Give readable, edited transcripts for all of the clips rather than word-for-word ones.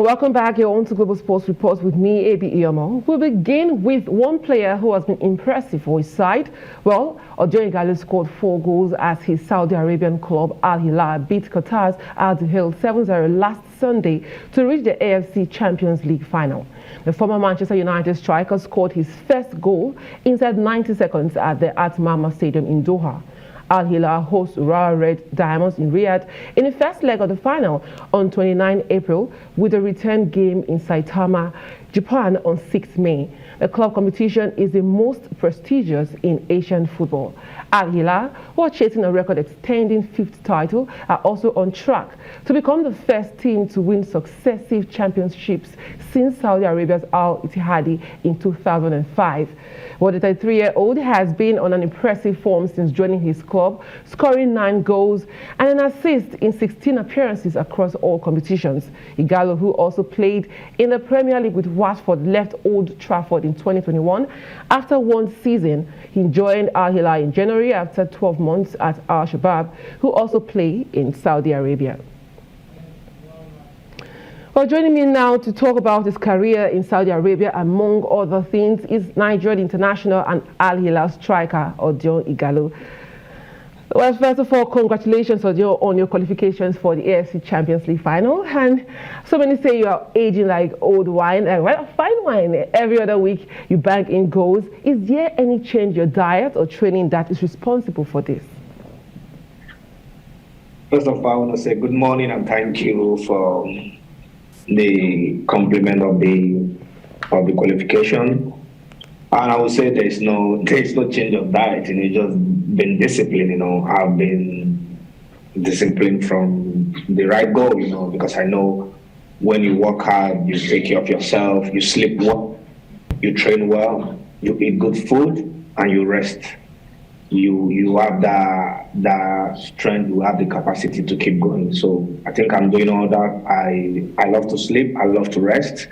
Welcome back. You're on to Global Sports Reports with me, AB Ighalo. We'll begin with one player who has been impressive for his side. Well, Odion Ighalo scored 4 goals as his Saudi Arabian club Al-Hilal beat Qatar's Al-Hilal 7-0 last Sunday to reach the AFC Champions League final. The former Manchester United striker scored his first goal inside 90 seconds at the Atmama Stadium in Doha. Al-Hilal hosts Royal Red Diamonds in Riyadh in the first leg of the final on 29 April with a return game in Saitama, Japan on 6 May. The club competition is the most prestigious in Asian football. Al-Hilal, who are chasing a record-extending 5th title, are also on track to become the first team to win successive championships since Saudi Arabia's Al-Ittihadi in 2005. Well, the 33-year-old has been on an impressive form since joining his club, scoring 9 goals and an assist in 16 appearances across all competitions. Ighalo, who also played in the Premier League with Watford, left Old Trafford in 2021 after 1 season. He joined Al-Hilal in January after 12 months at Al-Shabaab, who also play in Saudi Arabia. Well, joining me now to talk about his career in Saudi Arabia, among other things, is Nigerian international and Al-Hilal striker Odion Ighalo. Well, first of all, congratulations, Odion, on your qualifications for the AFC Champions League final. And so many say you are aging like old wine, well, fine wine. Every other week you bank in goals. Is there any change in your diet or training that is responsible for this? First of all, I want to say good morning and thank you for the compliment of the qualification. And I would say there's no change of diet, just been disciplined, I've been disciplined from the right goal, because I know when you work hard, you take care of yourself, you sleep well, you train well, you eat good food, and you rest. You have the strength, you have the capacity to keep going. So I think I'm doing all that. I love to sleep, I love to rest,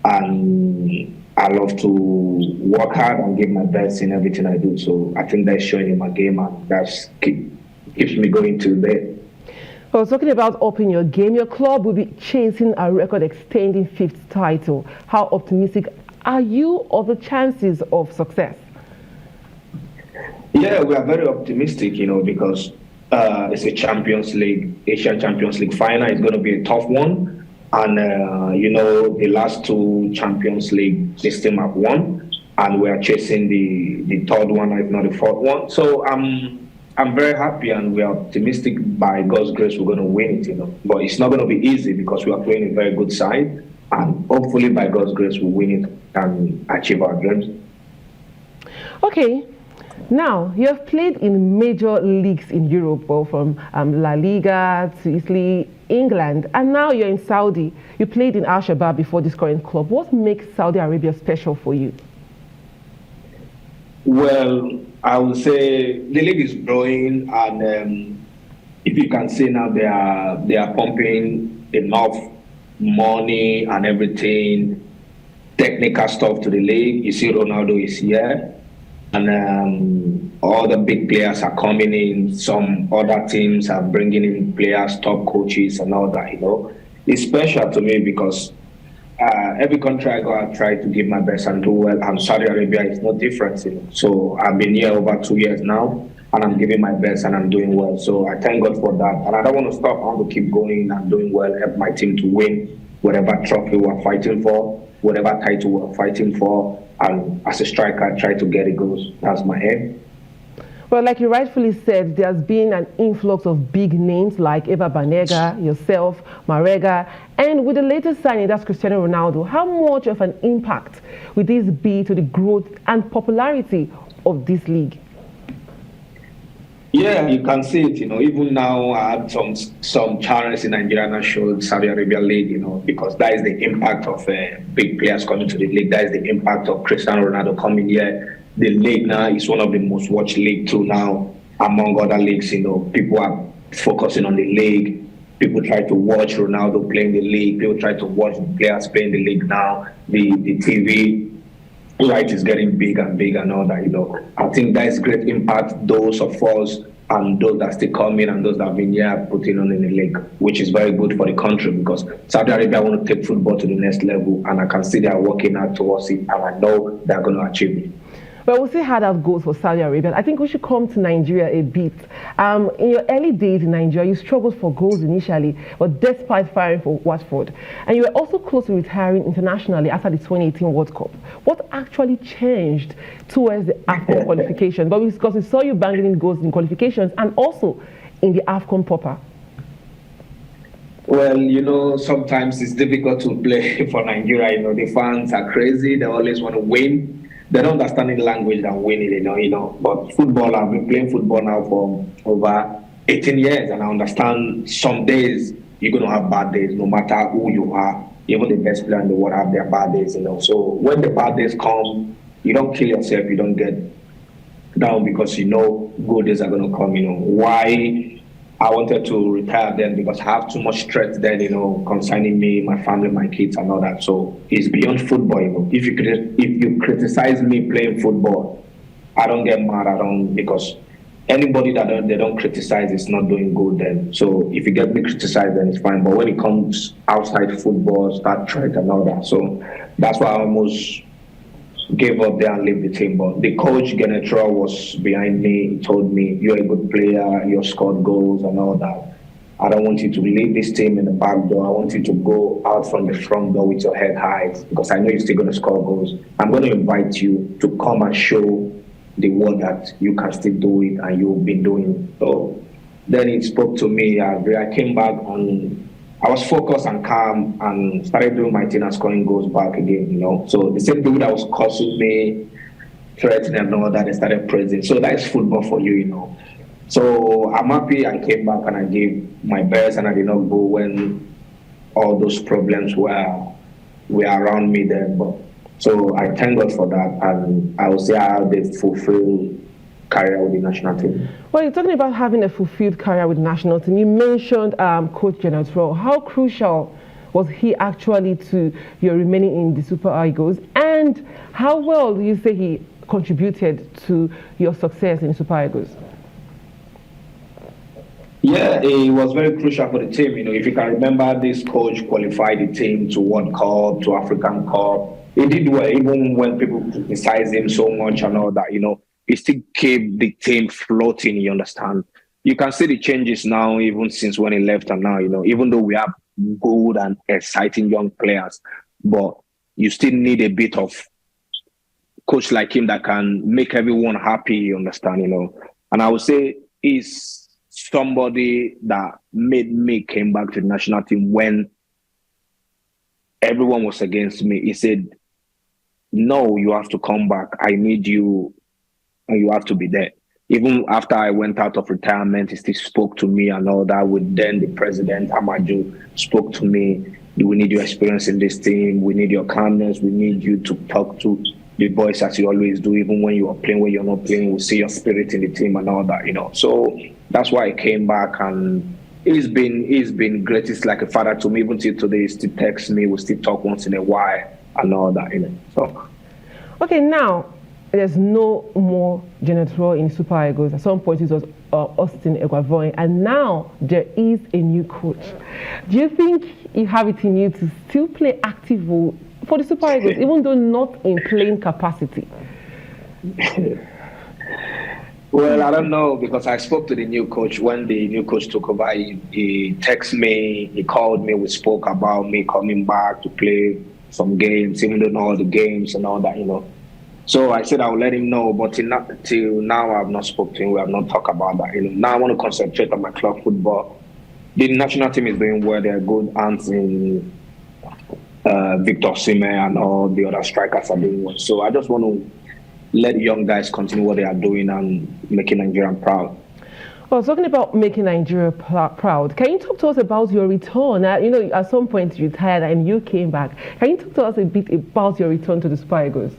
and I love to work hard and give my best in everything I do. So I think that's showing in my game, and that keeps me going till there. Well, talking about upping your game, your club will be chasing a record-extending 5th title. How optimistic are you of the chances of success? Yeah, we are very optimistic, because it's a Champions League, Asian Champions League final. It's going to be a tough one. And, the last 2 Champions League, this team have won. And we are chasing the 3rd one, if not the 4th one. So I'm very happy and we are optimistic. By God's grace, we're going to win it, But it's not going to be easy because we are playing a very good side. And hopefully, by God's grace, we'll win it and achieve our dreams. Okay. Now, you have played in major leagues in Europe, both from La Liga to Italy, England, and now you're in Saudi. You played in Al-Shabaab before this current club. What makes Saudi Arabia special for you? Well, I would say the league is growing, and if you can see now, they are pumping enough money and everything, technical stuff to the league. You see, Ronaldo is here. And all the big players are coming in. Some other teams are bringing in players, top coaches, and all that. It's special to me because every country I go, I try to give my best and do well. And Saudi Arabia is no different. So I've been here over 2 years now, and I'm giving my best and I'm doing well. So I thank God for that. And I don't want to stop. I want to keep going and doing well. Help my team to win whatever trophy we're fighting for, whatever title we're fighting for. And as a striker, I try to get it goals. That's my aim. Well, like you rightfully said, there's been an influx of big names like Eva Banega, yourself, Marega, and with the latest signing, that's Cristiano Ronaldo. How much of an impact will this be to the growth and popularity of this league? Yeah, you can see it. Even now, I had some channels in Nigeria that showed Saudi Arabia League. Because that is the impact of big players coming to the league. That is the impact of Cristiano Ronaldo coming here. The league now is one of the most watched league too now, among other leagues. People are focusing on the league. People try to watch Ronaldo playing the league. People try to watch the players playing the league now. The TV right is getting big and big and all that. I think that is great impact. Those of us and those that still coming and those that have been here putting on in the league, which is very good for the country because Saudi Arabia want to take football to the next level, and I can see they are working hard towards it, and I know they're going to achieve it. Well, we'll see how that goes for Saudi Arabia. I think we should come to Nigeria a bit. In your early days in Nigeria, you struggled for goals initially, but despite firing for Watford, and you were also close to retiring internationally after the 2018 World Cup. What actually changed towards the AFCON qualification? But because we saw you banging in goals in qualifications and also in the AFCON proper. Well, sometimes it's difficult to play for Nigeria. The fans are crazy. They always want to win. They don't understand the language than winning, But football, I've been playing football now for over 18 years, and I understand some days you're going to have bad days, no matter who you are. Even the best player in the world have their bad days, So when the bad days come, you don't kill yourself, you don't get down because good days are going to come, Why I wanted to retire then because I have too much stress then, concerning me, my family, my kids, and all that. So it's beyond football, If you criticize me playing football, I don't get mad. Because anybody that they don't criticize is not doing good then. So if you get me criticized, then it's fine. But when it comes outside football, start threat and all that. So that's why I almost gave up there and leave the team. But the coach, Genetro, was behind me. He told me, you're a good player, you scored goals and all that. I don't want you to leave this team in the back door. I want you to go out from the front door with your head high because I know you're still going to score goals. I'm going to invite you to come and show the world that you can still do it and you've been doing it. So then he spoke to me. I came back and I was focused and calm and started doing my thing and scoring goals back again, So the same people that was cursing me, threatening and all that, they started praising. So that's football for you, So I'm happy I came back and I gave my best and I did not go when all those problems were around me then. But so I thank God for that, and I will say I have the fulfilled career with the national team. Well, you're talking about having a fulfilled career with the national team. You mentioned Coach Genetro. How crucial was he actually to your remaining in the Super Eagles? And how well do you say he contributed to your success in Super Eagles? Yeah, it was very crucial for the team. If you can remember, this coach qualified the team to World Cup, to African Cup. He did well, even when people criticize him so much and all that, He still kept the team floating, you understand? You can see the changes now, even since when he left and now, even though we have good and exciting young players, but you still need a bit of coach like him that can make everyone happy, you understand, And I would say he's somebody that made me came back to the national team when everyone was against me. He said, no, you have to come back. I need you. And you have to be there. Even after I went out of retirement, he still spoke to me and all that. With then the president, Amaju, spoke to me. We need your experience in this team. We need your calmness. We need you to talk to the boys as you always do, even when you are playing, when you're not playing. We see your spirit in the team and all that, So that's why I came back, and he's been great. It's like a father to me. Even till today, he still texts me. We still talk once in a while and all that, So. Okay, now. There's no more Genetro in Super Eagles. At some point, it was Austin Eguavoin, and now there is a new coach. Do you think you have it in you to still play active role for the Super Eagles, even though not in playing capacity? Well, I don't know, because I spoke to the new coach when the new coach took over. He texted me, he called me, we spoke about me coming back to play some games, even though not all the games and all that, So I said I will let him know, but till now I have not spoken to him. We have not talked about that. Now I want to concentrate on my club football. The national team is doing well. They're good hands in Victor Sime and all the other strikers are doing well. So I just want to let young guys continue what they are doing and making Nigeria proud. Well, talking about making Nigeria proud, can you talk to us about your return? At some point you retired and you came back. Can you talk to us a bit about your return to the Super Eagles?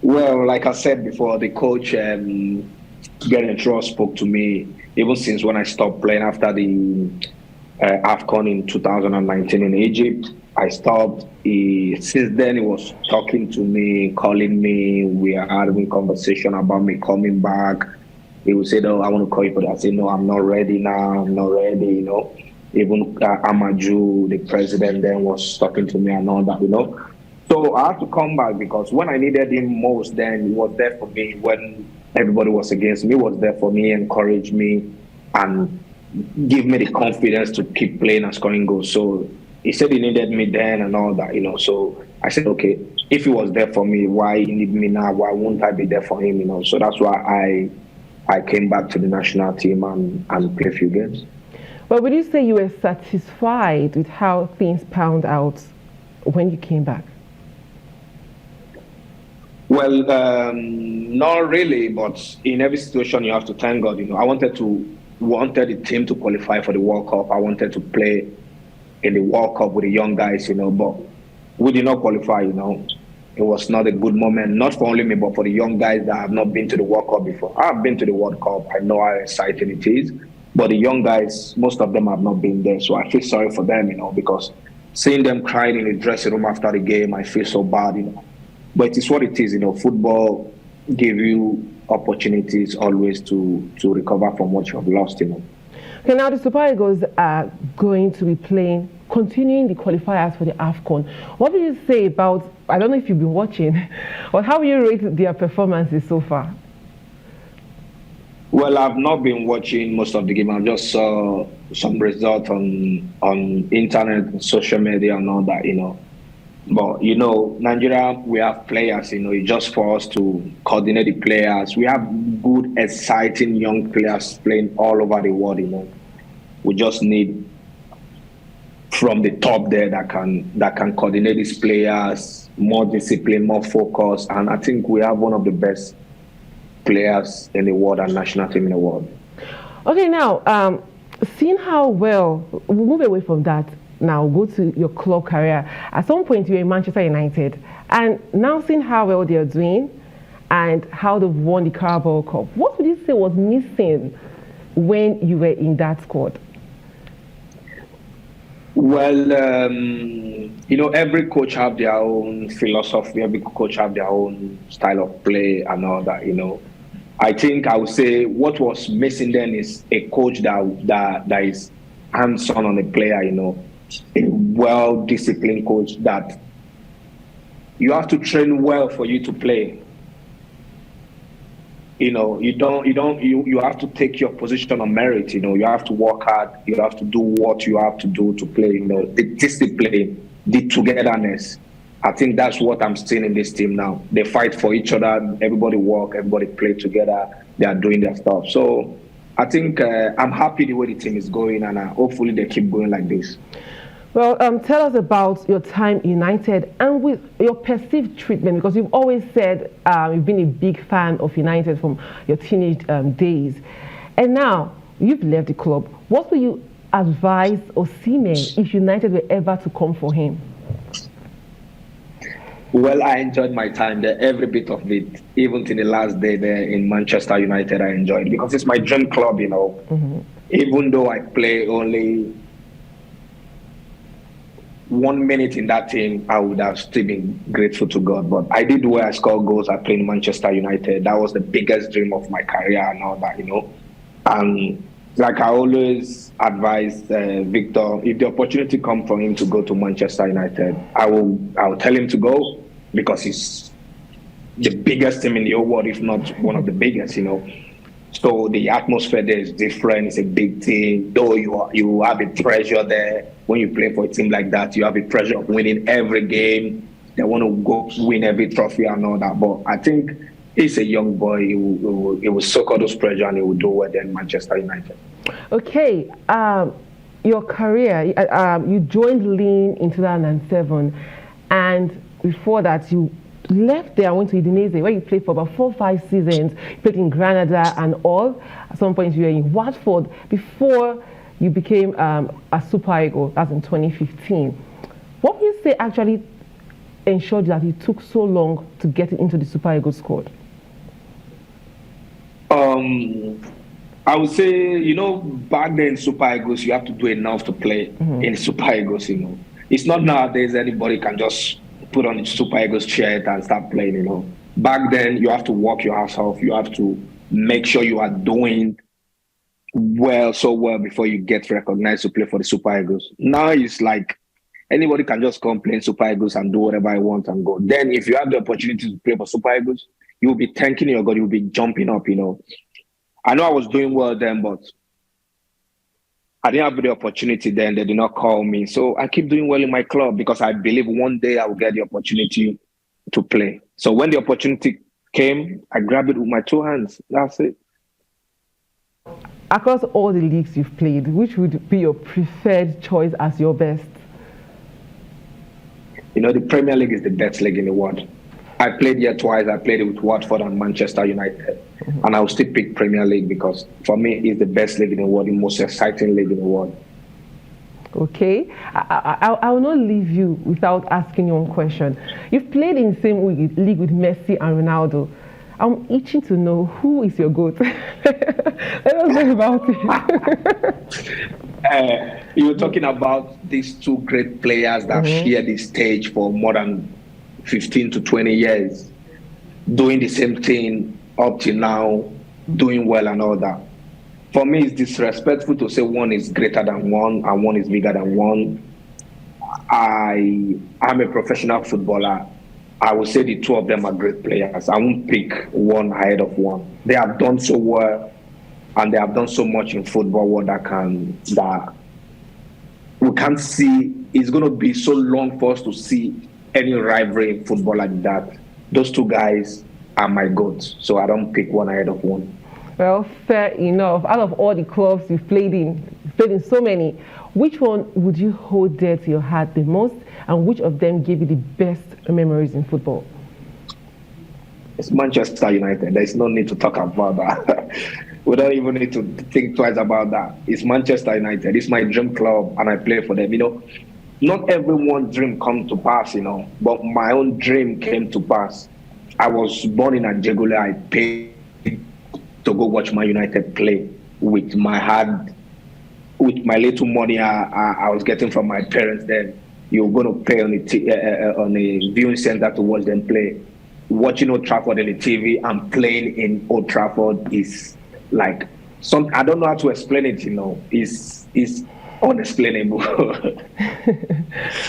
Well, like I said before, the coach, Genetro, spoke to me even since when I stopped playing after the AFCON in 2019 in Egypt. I stopped. Since then, he was talking to me, calling me. We are having conversation about me coming back. He would say, "No, I want to call you for that." I say, "No, I'm not ready now. I'm not ready." Even Amaju, the president, then was talking to me and all that. So I had to come back because when I needed him most, then he was there for me. When everybody was against me, he was there for me, encouraged me, and give me the confidence to keep playing and scoring goals. So he said he needed me then and all that. So I said, okay, if he was there for me, why he need me now? Why won't I be there for him? So that's why I came back to the national team and play a few games. But would you say you were satisfied with how things panned out when you came back? Well, not really, but in every situation you have to thank God. I wanted the team to qualify for the World Cup. I wanted to play in the World Cup with the young guys, but we did not qualify. It was not a good moment, not for only me, but for the young guys that have not been to the World Cup before. I've been to the World Cup. I know how exciting it is, but the young guys, most of them have not been there. So I feel sorry for them, because seeing them crying in the dressing room after the game, I feel so bad, But it is what it is, Football give you opportunities always to recover from what you have lost, Okay, now the Super Eagles are going to be continuing the qualifiers for the AFCON. What do you say about, I don't know if you've been watching, but how will you rate their performances so far? Well, I've not been watching most of the game. I just saw some results on internet, social media and all that, But, Nigeria, we have players, it's just for us to coordinate the players. We have good, exciting young players playing all over the world, We just need from the top there that can coordinate these players, more discipline, more focus. And I think we have one of the best players in the world and national team in the world. Okay, now, seeing how well, we'll move away from that. Now go to your club career. At some point you were in Manchester United, and now seeing how well they are doing and how they've won the Carabao Cup, what would you say was missing when you were in that squad? Well, every coach have their own philosophy. Every coach have their own style of play and all that. I think I would say what was missing then is a coach that is hands-on on the player. A well-disciplined coach that you have to train well for you to play. You have to take your position on merit. You have to work hard. You have to do what you have to do to play. The discipline, the togetherness. I think that's what I'm seeing in this team now. They fight for each other. Everybody work. Everybody play together. They are doing their stuff. So I think I'm happy the way the team is going, and hopefully they keep going like this. Well, tell us about your time in United and with your perceived treatment, because you've always said you've been a big fan of United from your teenage days. And now you've left the club. What will you advise Osimhen if United were ever to come for him? Well, I enjoyed my time there, every bit of it. Even to the last day there in Manchester United, I enjoyed it because it's my dream club, Mm-hmm. Even though I play only 1 minute in that team, I would have still been grateful to God. But I did where I scored goals. I played in Manchester United. That was the biggest dream of my career and all that, And like I always advise Victor, if the opportunity comes for him to go to Manchester United, I'll tell him to go because it's the biggest team in the whole world, if not one of the biggest, So the atmosphere there is different. It's a big team. Though you have a pressure there when you play for a team like that. You have a pressure of winning every game. They want to go win every trophy and all that. But I think he's a young boy. He will soak all those pressure and he will do well there in Manchester United. Okay, your career, you joined Lille in 2007, and before that you left there and went to Udinese, where you played for about 4 or 5 seasons. You played in Granada and all. At some point you were in Watford before you became a Super Eagle. That's in 2015. What would you say actually ensured that it took so long to get into the Super Eagles squad? I would say, back then in Super Eagles, you have to do enough to play in Super Eagles, It's not nowadays anybody can just put on a Super Eagles shirt and start playing, Back then, you have to work your ass off. You have to make sure you are doing so well before you get recognized to play for the Super Eagles. Now it's like anybody can just come play Super Eagles and do whatever I want and go. Then if you have the opportunity to play for Super Eagles, you'll be thanking your God, you'll be jumping up, you know. I know I was doing well then, but I didn't have the opportunity then. They did not call me. So I keep doing well in my club because I believe one day I will get the opportunity to play. So when the opportunity came, I grabbed it with my two hands. That's it. Across all the leagues you've played, which would be your preferred choice as your best? You know, the Premier League is the best league in the world. I played here twice. I played it with Watford and Manchester United. And I will still pick Premier League because for me, it's the best league in the world, the most exciting league in the world. Okay. I will not leave you without asking you one question. You've played in the same league with Messi and Ronaldo. I'm itching to know who is your GOAT. Let us know about it. You're talking about these two great players that share the stage for more than 15 to 20 years, doing the same thing up till now, doing well and all that. For me, it's disrespectful to say one is greater than one and one is bigger than one. I'm a professional footballer. I would say the two of them are great players. I won't pick one ahead of one. They have done so well, and they have done so much in football that we can't see. It's going to be so long for us to see any rivalry in football like that. Those two guys are my GOATs, so I don't pick one ahead of one. Well, fair enough. Out of all the clubs you've played in so many, which one would you hold dear to your heart the most, and which of them gave you the best memories in football? It's Manchester United. There's no need to talk about that. We don't even need to think twice about that. It's Manchester United. It's my dream club, and I play for them. You know, not everyone's dream comes to pass, you know, but my own dream came to pass. I was born in Ighalo. I paid to go watch my United play with my little money I was getting from my parents then. You're going to pay on a viewing center to watch them play. Watching Old Trafford on the TV and playing in Old Trafford is like I don't know how to explain it, you know. It's unexplainable.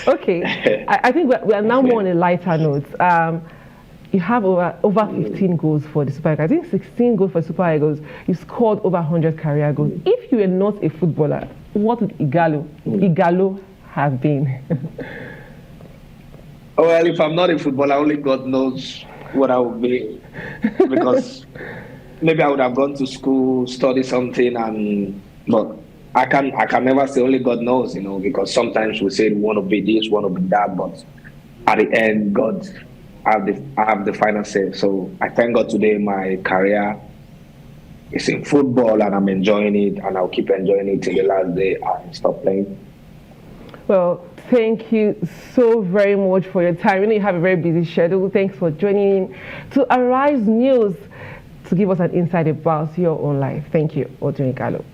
Okay. I think we are now more on a lighter note. You have over 15 goals for the Super Eagles. I think 16 goals for Super Eagles. You scored over 100 career goals. If you were not a footballer, what would Ighalo have been? Well, if I'm not a footballer, only God knows what I would be. Because maybe I would have gone to school, study something, but I can never say, only God knows, you know, because sometimes we say we want to be this, want to be that, but at the end, God I have the final say. So I thank God today my career is in football and I'm enjoying it, and I'll keep enjoying it till the last day I stop playing. Well, thank you so very much for your time. I know you have a very busy schedule. Thanks for joining in to Arise News to give us an insight about your own life. Thank you, Odion Ighalo.